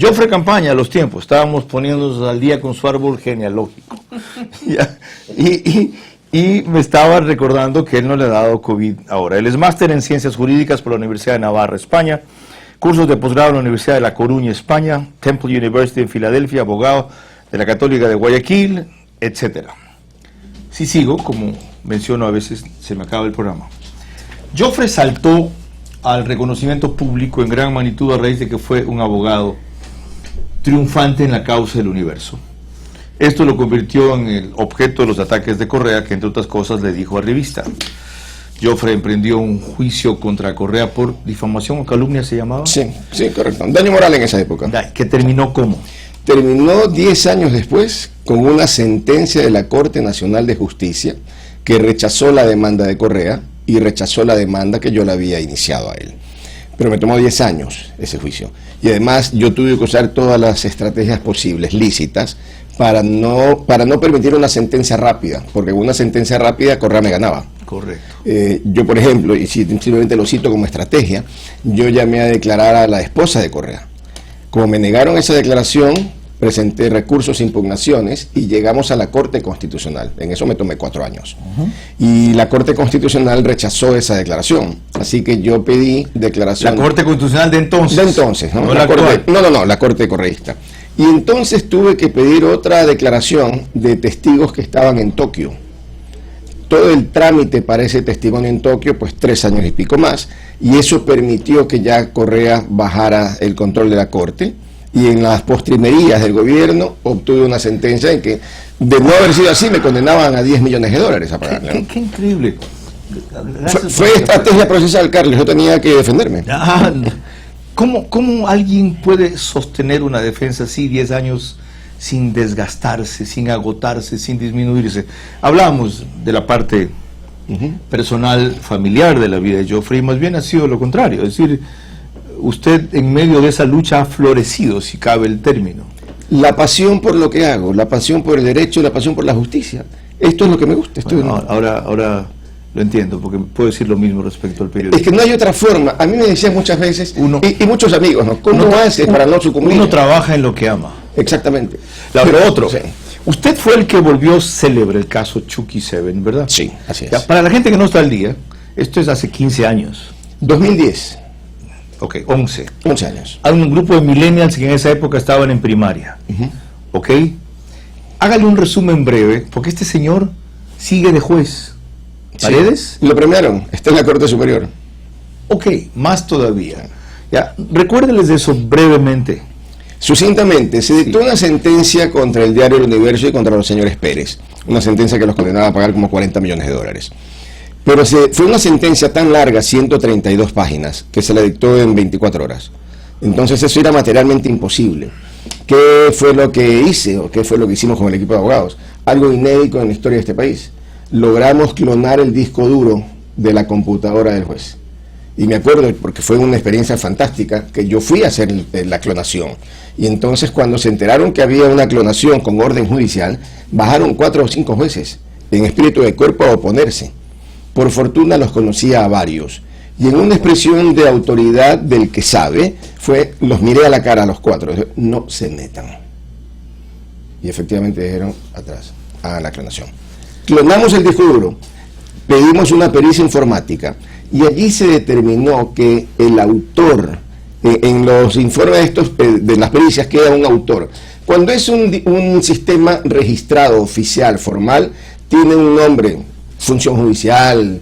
Jofre Campaña, a los tiempos, estábamos poniéndonos al día con su árbol genealógico. Y me estaba recordando que él no le ha dado COVID ahora. Él es máster en Ciencias Jurídicas por la Universidad de Navarra, España, cursos de posgrado en la Universidad de La Coruña, España, Temple University en Filadelfia, abogado de la Católica de Guayaquil, etc. Si sigo, como menciono a veces, se me acaba el programa. Jofre saltó al reconocimiento público en gran magnitud a raíz de que fue un abogado triunfante en la causa del universo. Esto lo convirtió en el objeto de los ataques de Correa, que entre otras cosas le dijo a revista. Jofre emprendió un juicio contra Correa por difamación o calumnia, ¿se llamaba? Sí, correcto. Daño moral en esa época. ¿Que terminó cómo? Terminó 10 años después con una sentencia de la Corte Nacional de Justicia que rechazó la demanda de Correa y rechazó la demanda que yo le había iniciado a él. Pero me tomó 10 años ese juicio. Y además yo tuve que usar todas las estrategias posibles, lícitas, para no permitir una sentencia rápida, porque con una sentencia rápida Correa me ganaba. Correcto. Yo, por ejemplo, y simplemente lo cito como estrategia, yo llamé a declarar a la esposa de Correa. Como me negaron esa declaración, presenté recursos, impugnaciones y llegamos a la Corte Constitucional. En eso me tomé 4 años. Y la Corte Constitucional rechazó esa declaración. Así que yo pedí declaración. ¿La Corte Constitucional de entonces? De entonces, ¿no? No, la Corte correísta. Y entonces tuve que pedir otra declaración de testigos que estaban en Tokio. Todo el trámite para ese testimonio en Tokio, pues 3 años y pico más, y eso permitió que ya Correa bajara el control de la Corte, y en las postrimerías del gobierno obtuve una sentencia en que, de no haber sido así, me condenaban a $10 millones a pagarle, ¿no? Qué increíble. Fue estrategia procesal, Carlos, yo tenía que defenderme. ¿Cómo alguien puede sostener una defensa así 10 años sin desgastarse, sin agotarse, sin disminuirse? Hablábamos de la parte personal, familiar de la vida de Jofre, y más bien ha sido lo contrario. Es decir, usted en medio de esa lucha ha florecido, si cabe el término. La pasión por lo que hago, la pasión por el derecho, la pasión por la justicia. Esto es lo que me gusta. Bueno, ahora lo entiendo, porque puedo decir lo mismo respecto al periodismo. Es que no hay otra forma. A mí me decían muchas veces, y muchos amigos, ¿no? ¿Cómo haces para no sucumbir? Uno trabaja en lo que ama. Exactamente. Pero otro, sí. Usted fue el que volvió célebre el caso Chucky 7, ¿verdad? Sí, así es. Ya, para la gente que no está al día, esto es hace 15 años. 2010. Ok, 11. 11 años. Hay un grupo de millennials que en esa época estaban en primaria. Ok. Hágale un resumen breve, porque este señor sigue de juez. ¿Paredes? Sí, lo premiaron, está en la Corte Superior. Ok, más todavía. Ya, recuérdeles de eso brevemente. Sucintamente, se dictó una sentencia contra el diario El Universo y contra los señores Pérez. Una sentencia que los condenaba a pagar como $40 millones. Pero fue una sentencia tan larga, 132 páginas, que se la dictó en 24 horas. Entonces eso era materialmente imposible. ¿Qué fue lo que hice o qué fue lo que hicimos con el equipo de abogados? Algo inédito en la historia de este país. Logramos clonar el disco duro de la computadora del juez. Y me acuerdo, porque fue una experiencia fantástica, que yo fui a hacer la clonación. Y entonces cuando se enteraron que había una clonación con orden judicial, bajaron 4 o 5 jueces en espíritu de cuerpo a oponerse. Por fortuna los conocía a varios. Y en una expresión de autoridad del que sabe, los miré a la cara a los 4, no se metan. Y efectivamente dijeron, atrás, hagan la clonación. Clonamos el disco duro, pedimos una pericia informática, y allí se determinó que el autor, en los informes de las pericias queda un autor. Cuando es un sistema registrado, oficial, formal, tiene un nombre, función judicial,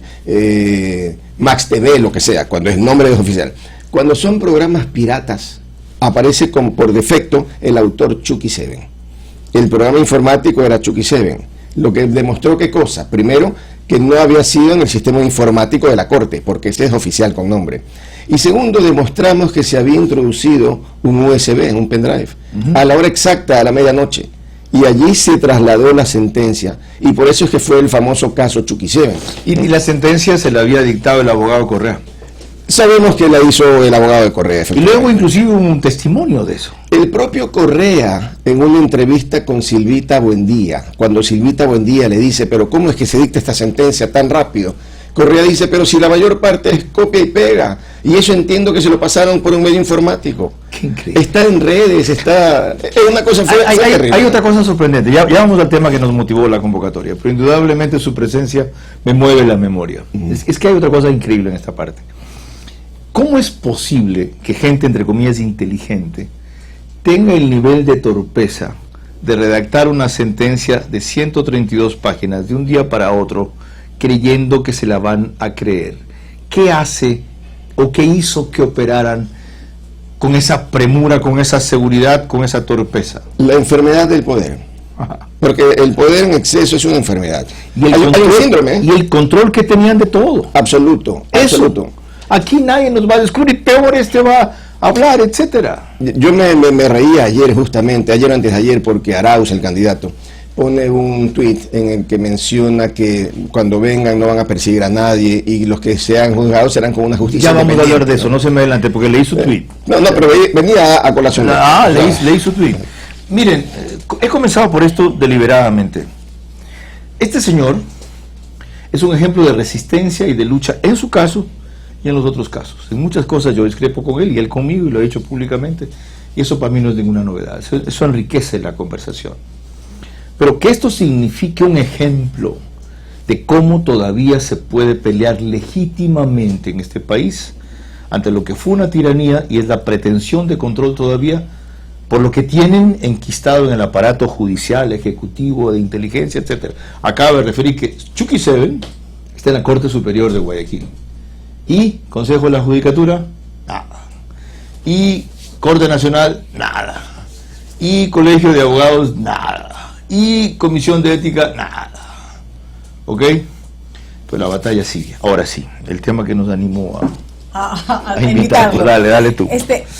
Max TV, lo que sea, cuando es nombre oficial. Cuando son programas piratas, aparece por defecto el autor Chucky 7. El programa informático era Chucky 7, lo que demostró ¿qué cosa? Primero, que no había sido en el sistema informático de la Corte, porque ese es oficial con nombre. Y segundo, demostramos que se había introducido un USB, un pendrive, a la hora exacta, a la medianoche. Y allí se trasladó la sentencia, y por eso es que fue el famoso caso Chucky 7. Y la sentencia se la había dictado el abogado Correa. Sabemos que la hizo el abogado de Correa. Y luego inclusive hubo un testimonio de eso. El propio Correa, en una entrevista con Silvita Buendía, cuando Silvita Buendía le dice, pero ¿cómo es que se dicta esta sentencia tan rápido? Correa dice, pero si la mayor parte es copia y pega, y eso entiendo que se lo pasaron por un medio informático. Qué increíble. Está en redes, es una cosa terrible. Hay otra cosa sorprendente, ya vamos al tema que nos motivó la convocatoria, pero indudablemente su presencia me mueve la memoria. Es que hay otra cosa increíble en esta parte. ¿Cómo es posible que gente, entre comillas, inteligente, tenga el nivel de torpeza de redactar una sentencia de 132 páginas de un día para otro, creyendo que se la van a creer? ¿Qué hace o qué hizo que operaran con esa premura, con esa seguridad, con esa torpeza? La enfermedad del poder. Ajá. Porque el poder en exceso es una enfermedad. Y el, control, síndrome, y el control que tenían de todo. Absoluto, absoluto. Aquí nadie nos va a descubrir, peor va a hablar, etcétera. Yo me reía ayer justamente, ayer o antes de ayer, porque Arauz, el candidato, pone un tuit en el que menciona que cuando vengan no van a perseguir a nadie y los que sean juzgados serán con una justicia. Ya vamos a hablar de eso, no se me adelante, porque leí su tuit. No, pero venía a colación. Leí su tuit. Miren, he comenzado por esto deliberadamente. Este señor es un ejemplo de resistencia y de lucha en su caso y en los otros casos. En muchas cosas yo discrepo con él y él conmigo, y lo he hecho públicamente, y eso para mí no es ninguna novedad, eso enriquece la conversación. Pero que esto signifique un ejemplo de cómo todavía se puede pelear legítimamente en este país ante lo que fue una tiranía y es la pretensión de control todavía por lo que tienen enquistado en el aparato judicial, ejecutivo, de inteligencia, etcétera. Acaba de referir que Chucky Seven está en la Corte Superior de Guayaquil. Y Consejo de la Judicatura, nada. Y Corte Nacional, nada. Y Colegio de Abogados, nada. Y Comisión de Ética, nada. ¿Ok? Pues la batalla sigue. Ahora sí, el tema que nos animó a invitarlo. Dale tú.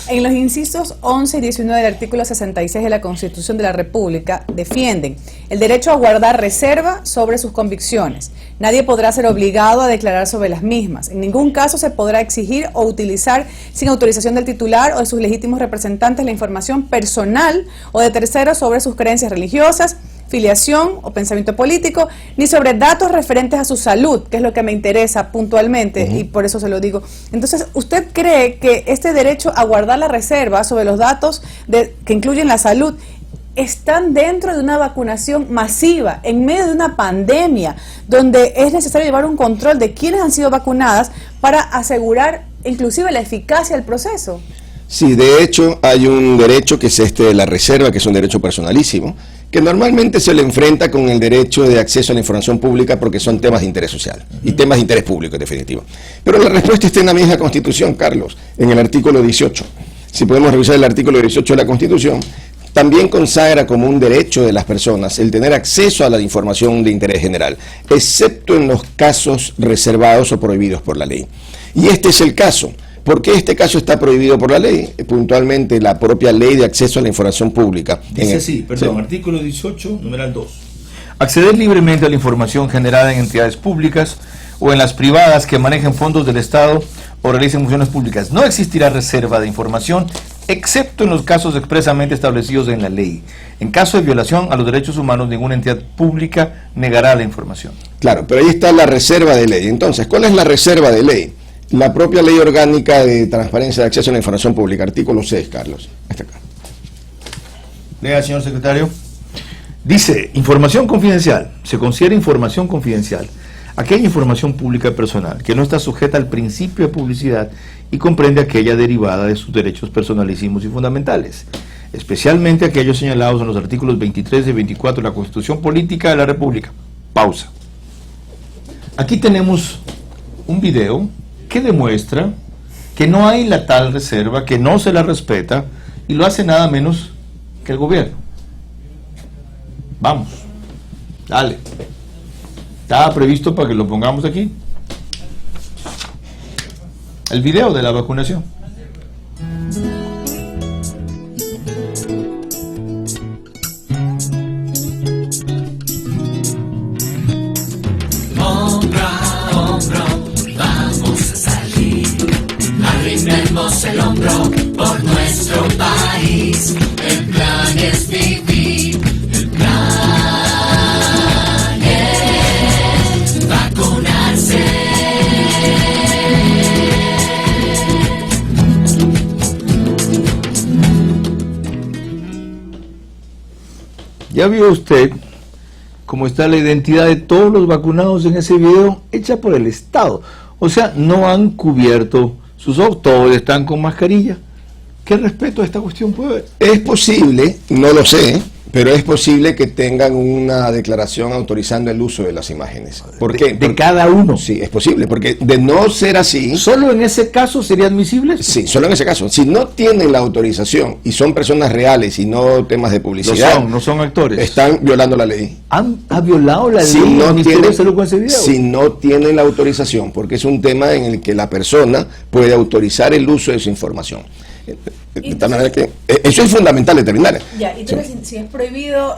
En los incisos 11 y 19 del artículo 66 de la Constitución de la República defienden el derecho a guardar reserva sobre sus convicciones. Nadie podrá ser obligado a declarar sobre las mismas. En ningún caso se podrá exigir o utilizar sin autorización del titular o de sus legítimos representantes la información personal o de terceros sobre sus creencias religiosas, filiación o pensamiento político, ni sobre datos referentes a su salud, que es lo que me interesa puntualmente, y por eso se lo digo. Entonces, ¿usted cree que este derecho a guardar la reserva sobre los datos que incluyen la salud están dentro de una vacunación masiva, en medio de una pandemia, donde es necesario llevar un control de quiénes han sido vacunadas para asegurar inclusive la eficacia del proceso? Sí, de hecho hay un derecho que es este de la reserva, que es un derecho personalísimo, que normalmente se le enfrenta con el derecho de acceso a la información pública porque son temas de interés social y temas de interés público, en definitivo. Pero la respuesta está en la misma Constitución, Carlos, en el artículo 18. Si podemos revisar el artículo 18 de la Constitución, también consagra como un derecho de las personas el tener acceso a la información de interés general, excepto en los casos reservados o prohibidos por la ley. Y este es el caso. ¿Por qué este caso está prohibido por la ley? Puntualmente, la propia ley de acceso a la información pública. Dice así, artículo 18, numeral 2. Acceder libremente a la información generada en entidades públicas o en las privadas que manejen fondos del Estado o realicen funciones públicas. No existirá reserva de información, excepto en los casos expresamente establecidos en la ley. En caso de violación a los derechos humanos, ninguna entidad pública negará la información. Claro, pero ahí está la reserva de ley. Entonces, ¿cuál es la reserva de ley? La propia Ley Orgánica de Transparencia de Acceso a la Información Pública, artículo 6, Carlos. Hasta acá. Lea, señor secretario. Dice, información confidencial. Se considera información confidencial aquella información pública personal que no está sujeta al principio de publicidad y comprende aquella derivada de sus derechos personalísimos y fundamentales, especialmente aquellos señalados en los artículos 23 y 24 de la Constitución Política de la República. Pausa. Aquí tenemos un video que demuestra que no hay la tal reserva, que no se la respeta, y lo hace nada menos que el gobierno. Vamos, dale. Estaba previsto para que lo pongamos aquí. El video de la vacunación. Arrimemos el hombro por nuestro país. El plan es vivir. El plan es vacunarse. ¿Ya vio usted cómo está la identidad de todos los vacunados en ese video hecha por el Estado? O sea, no han cubierto sus ojos, todos están con mascarilla. ¿Qué respeto a esta cuestión puede haber? Es posible, no lo sé, pero es posible que tengan una declaración autorizando el uso de las imágenes. ¿Por qué? De cada uno. Sí, es posible, porque de no ser así... ¿Solo en ese caso sería admisible? Sí, solo en ese caso. Si no tienen la autorización y son personas reales y no temas de publicidad... No son actores. Están violando la ley. ¿Ha violado la ley el Ministerio de Salud con ese video? Si no tienen la autorización, porque es un tema en el que la persona puede autorizar el uso de su información. De tal manera que eso es fundamental determinar. Ya, y entonces si es prohibido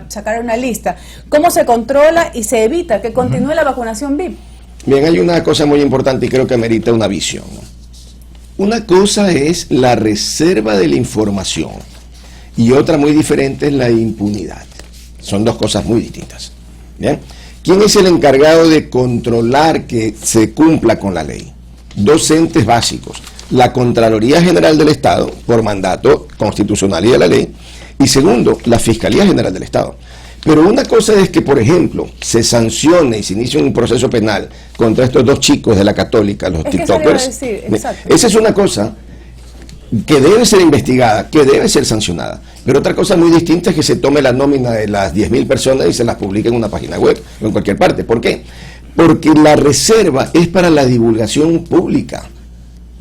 sacar una lista, ¿cómo se controla y se evita que continúe la vacunación VIP? Bien, hay una cosa muy importante y creo que amerita una visión, ¿no? Una cosa es la reserva de la información y otra muy diferente es la impunidad. Son dos cosas muy distintas. Bien, ¿quién es el encargado de controlar que se cumpla con la ley? Dos entes básicos: la Contraloría General del Estado, por mandato constitucional y de la ley, y segundo, la Fiscalía General del Estado. Pero una cosa es que, por ejemplo, se sancione y se inicie un proceso penal contra estos dos chicos de la Católica, los TikTokers. Esa es una cosa que debe ser investigada, que debe ser sancionada. Pero otra cosa muy distinta es que se tome la nómina de las 10.000 personas y se las publique en una página web o en cualquier parte. ¿Por qué? Porque la reserva es para la divulgación pública.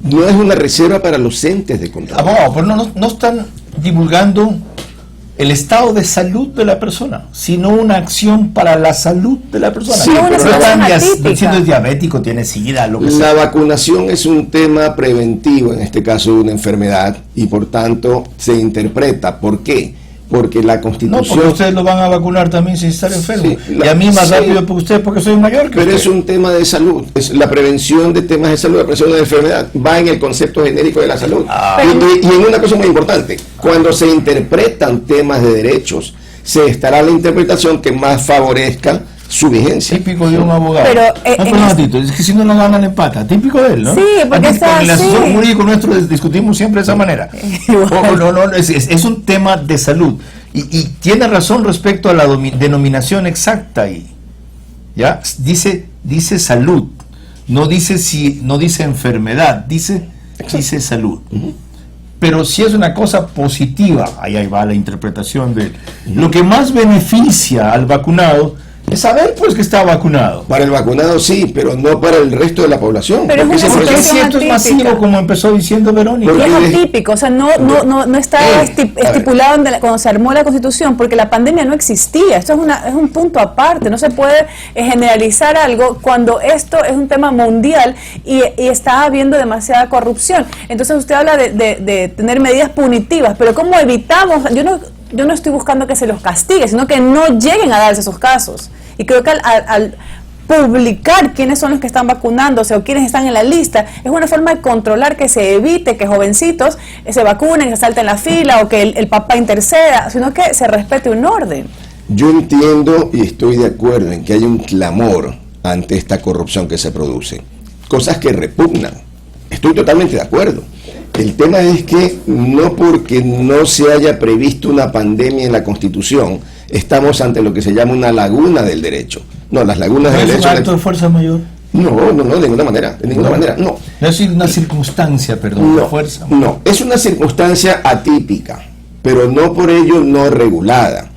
No es una reserva para los entes de control. Abogado, pero no están divulgando el estado de salud de la persona, sino una acción para la salud de la persona. Sí, pero no están atípica. diciendo es diabético, tiene sida, lo que sea. La vacunación es un tema preventivo, en este caso de una enfermedad, y por tanto se interpreta. ¿Por qué? Porque la Constitución... No, porque ustedes lo van a vacunar también sin estar enfermo. Sí, y a mí más sí. rápido que usted porque soy mayor que Pero usted. es un tema de salud, es la prevención de temas de salud, la prevención de enfermedad, va en el concepto genérico de la salud. Y en una cosa muy importante, cuando se interpretan temas de derechos, se estará la interpretación que más favorezca su vigencia. Típico de un abogado. Pero, un ratito, es que si no gana la empata. Típico de él, ¿no? Sí, porque aquí, está con el asesor así. jurídico nuestro discutimos siempre de esa manera. Es un tema de salud. Y tiene razón respecto a la denominación exacta ahí. ¿Ya? Dice salud. No dice enfermedad, dice salud. Pero si es una cosa positiva, ahí va la interpretación de lo que más beneficia al vacunado es saber pues que está vacunado. Para el vacunado sí, pero no para el resto de la población. Pero Porque es una ese Porque proceso- si esto es masivo, como empezó diciendo Verónica. Y es Porque- atípico, o sea, no está estipulado cuando se armó la Constitución, porque la pandemia no existía. Esto es un punto aparte. No se puede generalizar algo cuando esto es un tema mundial y está habiendo demasiada corrupción. Entonces usted habla de tener medidas punitivas, pero ¿cómo evitamos? Yo no estoy buscando que se los castigue, sino que no lleguen a darse esos casos. Y creo que al publicar quiénes son los que están vacunándose o quiénes están en la lista, es una forma de controlar que se evite que jovencitos se vacunen, que salten la fila o que el papá interceda, sino que se respete un orden. Yo entiendo y estoy de acuerdo en que hay un clamor ante esta corrupción que se produce. Cosas que repugnan. Estoy totalmente de acuerdo. El tema es que no porque no se haya previsto una pandemia en la Constitución, estamos ante lo que se llama una laguna del derecho. No, las lagunas del ¿No es un derecho... acto de fuerza mayor? No, de ninguna manera, no. No es una circunstancia, perdón, de fuerza. No, es una circunstancia atípica, pero no por ello no regulada.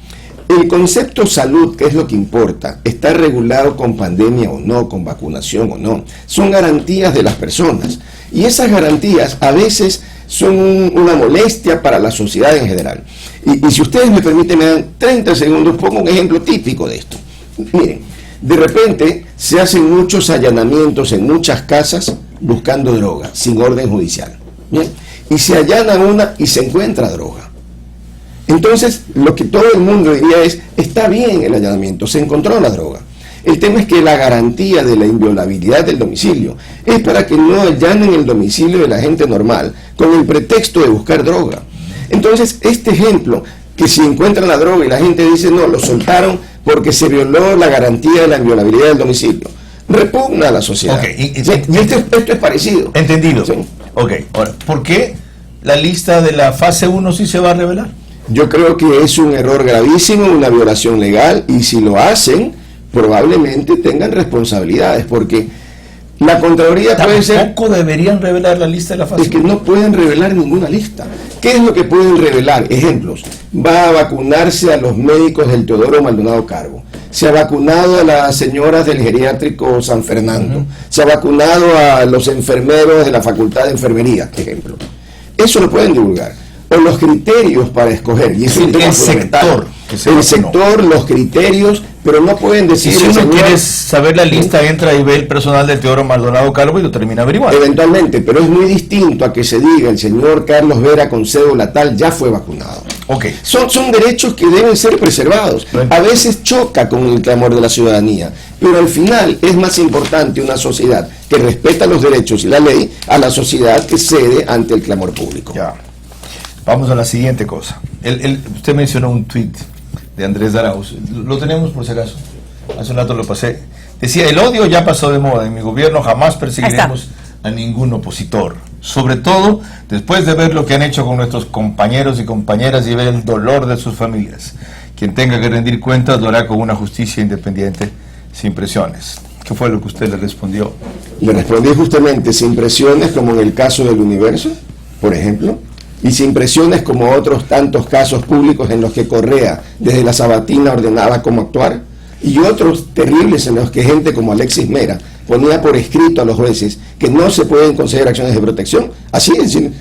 El concepto salud, que es lo que importa, está regulado con pandemia o no, con vacunación o no. Son garantías de las personas. Y esas garantías a veces son una molestia para la sociedad en general. Y si ustedes me permiten, me dan 30 segundos, pongo un ejemplo típico de esto. Miren, de repente se hacen muchos allanamientos en muchas casas buscando droga, sin orden judicial. ¿Bien? Y se allana una y se encuentra droga. Entonces, lo que todo el mundo diría es, está bien el allanamiento, se encontró la droga. El tema es que la garantía de la inviolabilidad del domicilio es para que no allanen el domicilio de la gente normal con el pretexto de buscar droga. Entonces, este ejemplo, que si encuentran la droga y la gente dice, no, lo soltaron porque se violó la garantía de la inviolabilidad del domicilio, repugna a la sociedad. Ok, esto es parecido. Entendido. Sí. Ok, ahora, ¿por qué la lista de la fase 1 sí se va a revelar? Yo creo que es un error gravísimo, una violación legal, y si lo hacen, probablemente tengan responsabilidades, porque la Contraloría puede ser... Tampoco deberían revelar la lista de la fase. Es que no pueden revelar ninguna lista. ¿Qué es lo que pueden revelar? Ejemplos. Va a vacunarse a los médicos del Teodoro Maldonado Carbo. Se ha vacunado a las señoras del geriátrico San Fernando. Se ha vacunado a los enfermeros de la Facultad de Enfermería, ejemplo. Eso lo pueden divulgar. O los criterios para escoger. Y eso es un tema fundamental. El sector, los criterios, pero no pueden decir... Si uno quiere saber la lista, entra y ve el personal del Teodoro Maldonado Carbo y lo termina averiguando. Eventualmente, pero es muy distinto a que se diga el señor Carlos Vera con cédula tal ya fue vacunado. Okay. Son derechos que deben ser preservados. A veces choca con el clamor de la ciudadanía, pero al final es más importante una sociedad que respeta los derechos y la ley a la sociedad que cede ante el clamor público. Ya. Vamos a la siguiente cosa. Usted mencionó un tuit de Andrés Arauz. Lo tenemos por si acaso. Hace un rato lo pasé. Decía, el odio ya pasó de moda. En mi gobierno jamás perseguiremos a ningún opositor. Sobre todo después de ver lo que han hecho con nuestros compañeros y compañeras y ver el dolor de sus familias. Quien tenga que rendir cuentas lo hará con una justicia independiente, sin presiones. ¿Qué fue lo que usted le respondió? Le respondí justamente sin presiones, como en el caso del Universo, por ejemplo, y sin presiones como otros tantos casos públicos en los que Correa desde la Sabatina ordenaba cómo actuar, y otros terribles en los que gente como Alexis Mera ponía por escrito a los jueces que no se pueden conceder acciones de protección. Así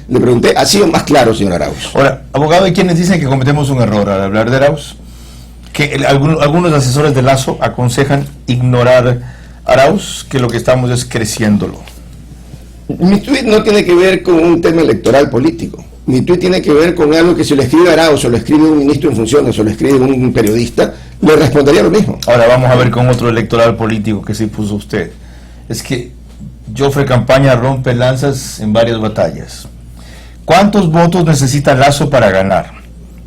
le pregunté, ¿ha sido más claro, señor Arauz? Ahora, abogado, hay quienes dicen que cometemos un error al hablar de Arauz, que algunos asesores de Lazo aconsejan ignorar Arauz, que lo que estamos es creciéndolo. Mi tuit no tiene que ver con un tema electoral político. Mi tuit tiene que ver con algo que si lo escribe Arauz o lo escribe un ministro en funciones o lo escribe un periodista, le respondería lo mismo. Ahora vamos a ver con otro electoral político que se puso usted. Es que Joffre Campaña rompe lanzas en varias batallas. ¿Cuántos votos necesita Lazo para ganar?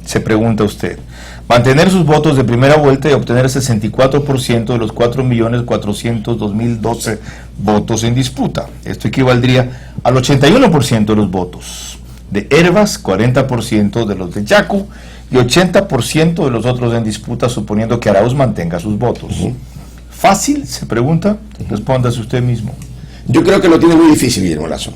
Se pregunta usted. Mantener sus votos de primera vuelta y obtener el 64% de los 4.402.012 votos en disputa. Esto equivaldría al 81% de los votos de Hervas, 40% de los de Yacu y 80% de los otros en disputa, suponiendo que Arauz mantenga sus votos. ¿Fácil? Se pregunta. Respóndase usted mismo. Yo creo que lo tiene muy difícil, Guillermo Lazo.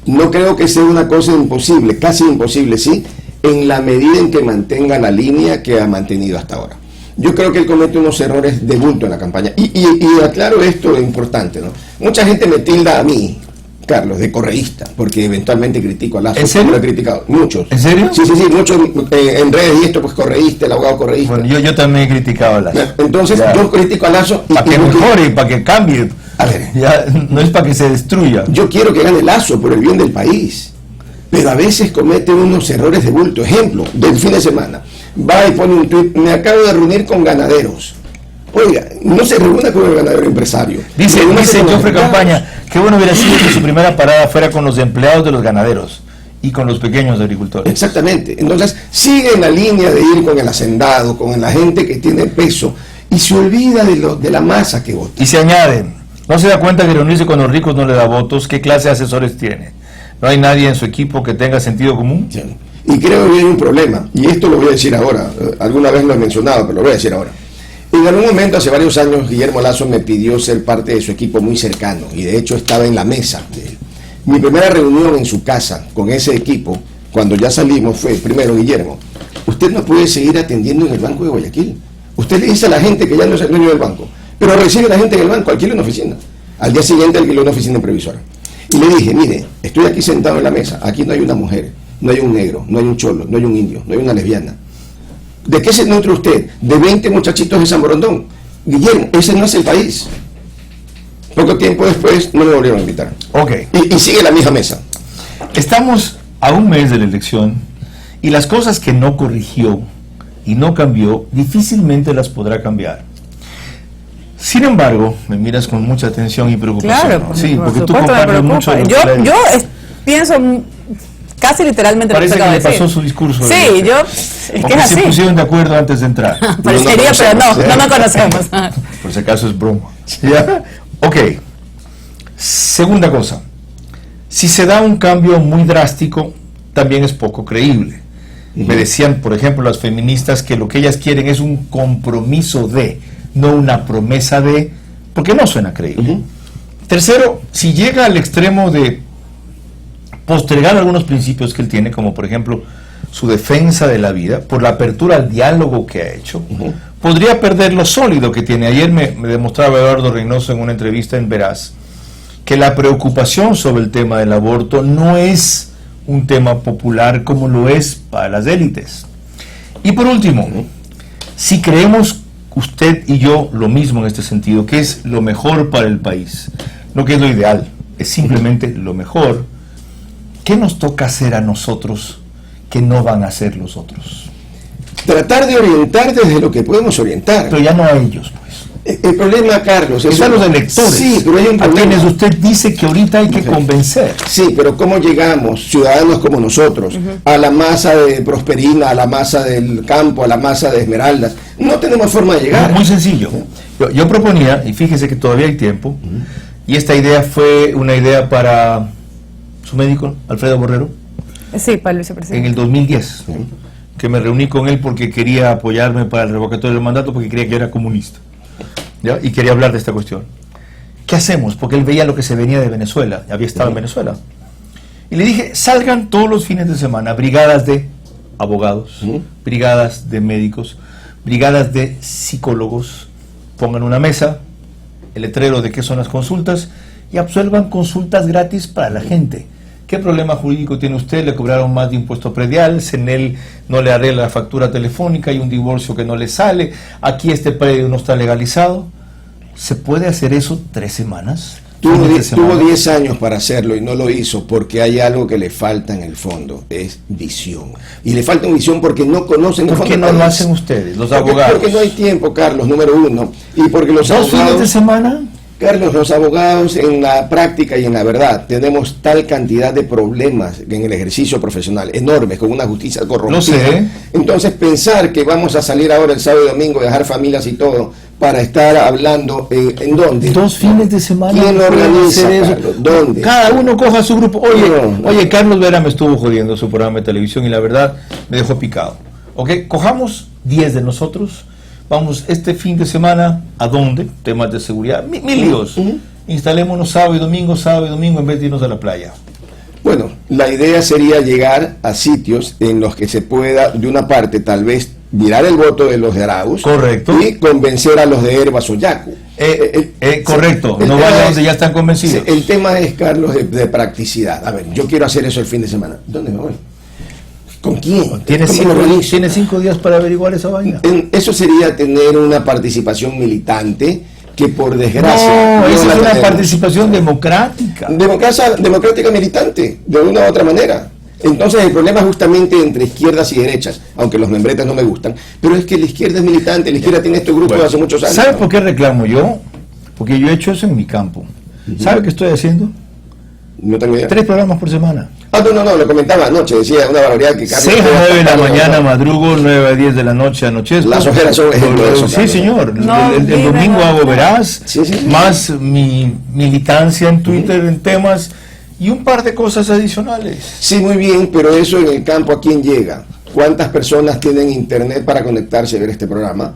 No creo que sea una cosa imposible, casi imposible, sí, en la medida en que mantenga la línea que ha mantenido hasta ahora. Yo creo que él comete unos errores de bulto en la campaña. Y aclaro esto importante, ¿no? Mucha gente me tilda a mí, Carlos, de correísta, porque eventualmente critico a Lazo. ¿En serio? Lo he criticado. Muchos. ¿En serio? Sí, muchos en redes, y esto pues correísta, el abogado correísta. Bueno, yo también he criticado a Lazo. Entonces, yo critico a Lazo. Para que mejore, para que cambie. A ver, ya, no es para que se destruya. Yo quiero que gane Lazo por el bien del país, pero a veces comete unos errores de bulto. Ejemplo, del fin de semana, va y pone un tuit: me acabo de reunir con ganaderos. Oiga, no se reúna con el ganadero empresario. Dice Joffre Campaña, qué bueno hubiera sido que su primera parada fuera con los empleados de los ganaderos y con los pequeños agricultores. Exactamente. Entonces, sigue en la línea de ir con el hacendado, con la gente que tiene peso, y se olvida de la masa que vota. Y se añade, no se da cuenta que reunirse con los ricos no le da votos. ¿Qué clase de asesores tiene? ¿No hay nadie en su equipo que tenga sentido común? Sí. Y creo que hay un problema, y esto lo voy a decir ahora, alguna vez lo he mencionado, pero lo voy a decir ahora. En algún momento, hace varios años, Guillermo Lazo me pidió ser parte de su equipo muy cercano, y de hecho estaba en la mesa de él. Mi primera reunión en su casa con ese equipo, cuando ya salimos, fue: primero, Guillermo, usted no puede seguir atendiendo en el Banco de Guayaquil. Usted le dice a la gente que ya no es el dueño del banco, pero recibe a la gente en el banco, alquila una oficina. Al día siguiente alquiló una oficina previsora. Y le dije: mire, estoy aquí sentado en la mesa, aquí no hay una mujer, no hay un negro, no hay un cholo, no hay un indio, no hay una lesbiana. ¿De qué se nutre usted? De 20 muchachitos de San Borondón. Guillermo, ese no es el país. Poco tiempo después no me volvieron a invitar. Ok. Y sigue la misma mesa. Estamos a un mes de la elección y las cosas que no corrigió y no cambió, difícilmente las podrá cambiar. Sin embargo, me miras con mucha atención y preocupación. Claro, ¿no? Sí, porque tú me compartes mucho de lo que yo le- pienso casi literalmente lo que Parece que acabo le de decir. pasó su discurso. Sí, es que Porque es se así. pusieron de acuerdo antes de entrar. Parecería, pero no me conocemos. Por si acaso es broma. ¿Ya? Ok. Segunda cosa. Si se da un cambio muy drástico, también es poco creíble. Me decían, por ejemplo, las feministas que lo que ellas quieren es un compromiso de, no una promesa de, porque no suena creíble. Tercero, si llega al extremo de postergar algunos principios que él tiene, como por ejemplo su defensa de la vida, por la apertura al diálogo que ha hecho, podría perder lo sólido que tiene. Ayer me demostraba Eduardo Reynoso en una entrevista en Veraz que la preocupación sobre el tema del aborto no es un tema popular como lo es para las élites. Y por último, si creemos usted y yo lo mismo en este sentido, que es lo mejor para el país, no que es lo ideal, es simplemente lo mejor, ¿qué nos toca hacer a nosotros que no van a hacer los otros? Tratar de orientar desde lo que podemos orientar. Pero ya no a ellos, pues. El problema, Carlos, es están los electores, sí, pero hay un a problema. quienes usted dice que ahorita hay que convencer. Sí, pero ¿cómo llegamos, ciudadanos como nosotros, a la masa de Prosperina, a la masa del campo, a la masa de Esmeraldas? No tenemos forma de llegar. Muy sencillo. Yo proponía, y fíjese que todavía hay tiempo, y esta idea fue una idea para su médico, Alfredo Borrero, Sí, para el vicepresidente. en el 2010, que me reuní con él porque quería apoyarme para el revocatorio del mandato, porque creía que yo era comunista, ¿ya? Y quería hablar de esta cuestión. ¿Qué hacemos? Porque él veía lo que se venía de Venezuela, había estado en Venezuela. Y le dije, salgan todos los fines de semana brigadas de abogados, brigadas de médicos, brigadas de psicólogos, pongan una mesa, el letrero de qué son las consultas, y absuelvan consultas gratis para la gente. ¿Qué problema jurídico tiene usted? Le cobraron más de impuesto predial, CENEL no le arregla la factura telefónica, hay un divorcio que no le sale, aquí este predio no está legalizado. ¿Se puede hacer eso 3 semanas? Tuvo 10 años para hacerlo y no lo hizo porque hay algo que le falta en el fondo, es visión. Y le falta visión porque no conocen el ¿Por fondo. qué no lo hacen ustedes, los abogados? Porque no hay tiempo, Carlos, número uno. Y porque los 2 fines de abogados... semana. Carlos, los abogados en la práctica y en la verdad tenemos tal cantidad de problemas en el ejercicio profesional, enormes, con una justicia corrompida. Lo sé. Entonces pensar que vamos a salir ahora el sábado y domingo, dejar familias y todo, para estar hablando, ¿en dónde? 2 fines de semana. ¿Quién lo organiza, hacer eso? Carlos? ¿Dónde? Cada uno coja su grupo. Oye, No. oye, Carlos Vera me estuvo jodiendo su programa de televisión y la verdad me dejó picado. ¿Ok? Cojamos 10 de nosotros. Vamos este fin de semana, ¿a dónde? Temas de seguridad, mil líos. Instalémonos sábado y domingo en vez de irnos a la playa. Bueno, la idea sería llegar a sitios en los que se pueda, de una parte, tal vez, virar el voto de los de Arauz. Correcto. Y convencer a los de Herbas o Yacu. Correcto, el no tema vaya es- donde ya están convencidos. El tema es, Carlos, de practicidad. A ver, yo quiero hacer eso el fin de semana. ¿Dónde me voy? ¿Con quién? Tienes ¿Cómo lo organizo? 5 días para averiguar esa vaina. Eso sería tener una participación militante que, por desgracia... No, esa la es una tenemos. participación democrática. Democrática militante, de una u otra manera. Entonces el problema es justamente entre izquierdas y derechas, aunque los membretas no me gustan, pero es que la izquierda es militante, la izquierda tiene este grupo Bueno, de hace muchos años. ¿sabe por qué reclamo yo? Porque yo he hecho eso en mi campo. ¿Sabe qué estoy haciendo? No tengo idea. 3 programas por semana. No, lo comentaba anoche, decía una barbaridad que Carlos... 6 a 9 de la mañana madrugo, 9 a 10 de la noche anochezco. Las ojeras son ejemplo de eso, Sí, Carlos. señor. No, el mira, domingo no. hago Veraz, Sí. más mi militancia en Twitter en temas y un par de cosas adicionales. Sí, muy bien, pero eso en el campo, ¿a quién llega? ¿Cuántas personas tienen internet para conectarse y ver este programa?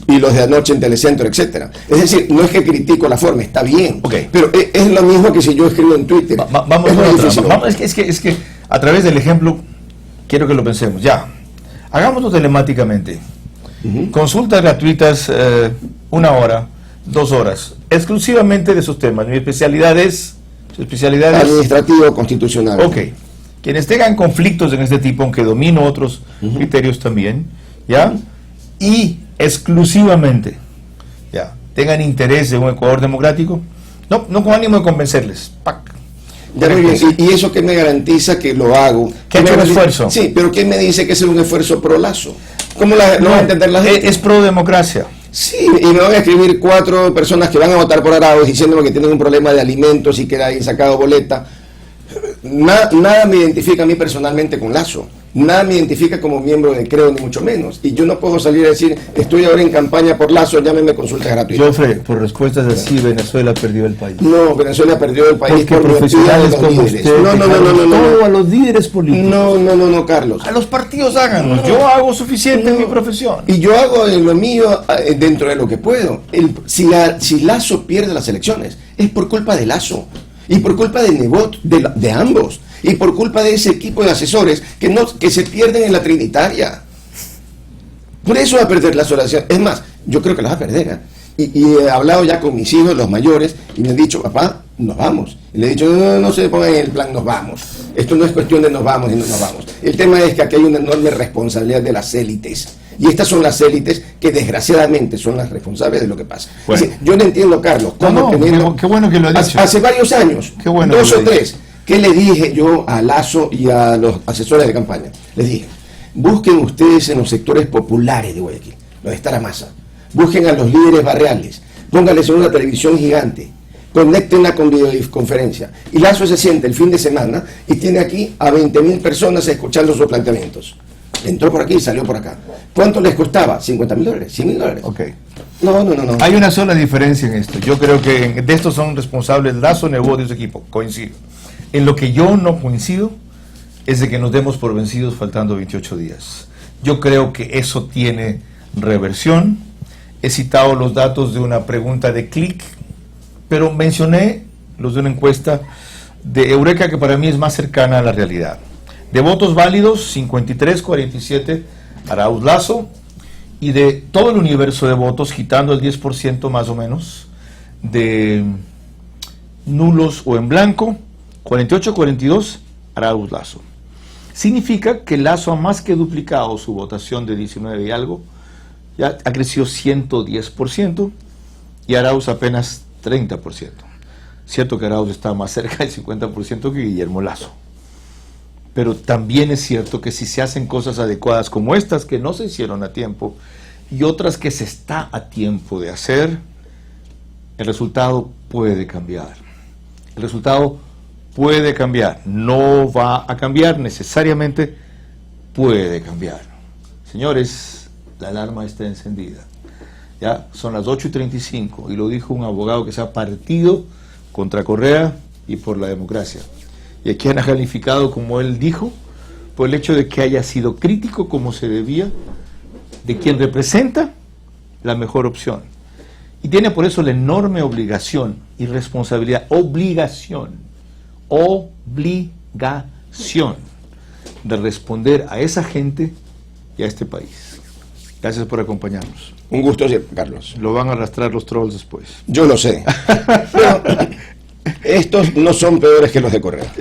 Y los de anoche en Telecentro, etcétera. Es decir, no es que critico la forma, está bien. Ok. Pero es lo mismo que si yo escribo en Twitter. Vamos Es con muy otra. difícil. Es que a través del ejemplo quiero que lo pensemos. Ya, hagámoslo telemáticamente. Consultas gratuitas, 1 hora, 2 horas, exclusivamente de esos temas. Mi especialidad es... Su especialidad es... Administrativo, constitucional. Ok. Quienes tengan conflictos en este tipo, aunque domino otros criterios también, ¿ya? Y exclusivamente, ¿ya? Tengan interés en un Ecuador democrático, no con ánimo de convencerles. ¡Pac! Ya, muy bien. ¿Y eso qué me garantiza que lo hago? Que ha hecho un esfuerzo. Sí, pero ¿quién me dice que es un esfuerzo pro Lazo? ¿Cómo lo va a entender la gente? Es pro democracia. Sí, y me van a escribir 4 personas que van a votar por Arauz diciéndome que tienen un problema de alimentos y que han sacado boleta. Nada me identifica a mí personalmente con Lazo. Nada me identifica como miembro de Creo, ni mucho menos. Y yo no puedo salir a decir, estoy ahora en campaña por Lazo, llámeme consulta gratuita. Joffre, por respuestas así, Venezuela perdió el país. No, Venezuela perdió el país Porque por profesionales metida de los como líderes. usted No, todo a los líderes políticos. no, Carlos. A los partidos háganlo. Yo hago suficiente en mi profesión. Y yo hago lo mío dentro de lo que puedo. Si Lazo pierde las elecciones, es por culpa de Lazo. Y por culpa de Nebot, de ambos. Y por culpa de ese equipo de asesores que se pierden en la Trinitaria. Por eso va a perder las oraciones. Es más, yo creo que las va a perder. ¿Eh? Y he hablado ya con mis hijos, los mayores, y me han dicho, papá, nos vamos. Y le he dicho, no se pongan en el plan, nos vamos. Esto no es cuestión de nos vamos y no nos vamos. El tema es que aquí hay una enorme responsabilidad de las élites. Y estas son las élites que desgraciadamente son las responsables de lo que pasa. Bueno. Dice, yo no entiendo, Carlos, cómo qué bueno que lo ha dicho. hace varios años, Qué bueno 2 que o lo 3, ¿qué le dije yo a Lazo y a los asesores de campaña? Les dije, busquen ustedes en los sectores populares de Guayaquil, donde está la masa. Busquen a los líderes barriales, pónganles en una televisión gigante, conéctenla con videoconferencia. Y Lazo se siente el fin de semana y tiene aquí a 20.000 personas escuchando sus planteamientos. Entró por aquí y salió por acá. ¿Cuánto les costaba? $50.000, $100.000. Ok. No. Hay una sola diferencia en esto. Yo creo que de estos son responsables Lazo, Nebot y su equipo. Coincido. En lo que yo no coincido es de que nos demos por vencidos faltando 28 días. Yo creo que eso tiene reversión. He citado los datos de una pregunta de Click, pero mencioné los de una encuesta de Eureka que para mí es más cercana a la realidad. De votos válidos, 53-47 Arauz Lazo, y de todo el universo de votos, quitando el 10% más o menos, de nulos o en blanco, 48-42 Arauz Lazo. Significa que Lazo ha más que duplicado su votación de 19 y algo, ya ha crecido 110%, y Arauz apenas 30%. Cierto que Arauz está más cerca del 50% que Guillermo Lazo. Pero también es cierto que si se hacen cosas adecuadas como estas, que no se hicieron a tiempo, y otras que se está a tiempo de hacer, el resultado puede cambiar. El resultado puede cambiar. No va a cambiar necesariamente, puede cambiar. Señores, la alarma está encendida. Ya son las 8:35 y lo dijo un abogado que se ha partido contra Correa y por la democracia. Y aquí han calificado, como él dijo, por el hecho de que haya sido crítico como se debía de quien representa la mejor opción. Y tiene por eso la enorme obligación y responsabilidad, obligación de responder a esa gente y a este país. Gracias por acompañarnos. Un gusto siempre, Carlos. Lo van a arrastrar los trolls después. Yo lo sé. Pero estos no son peores que los de Correa.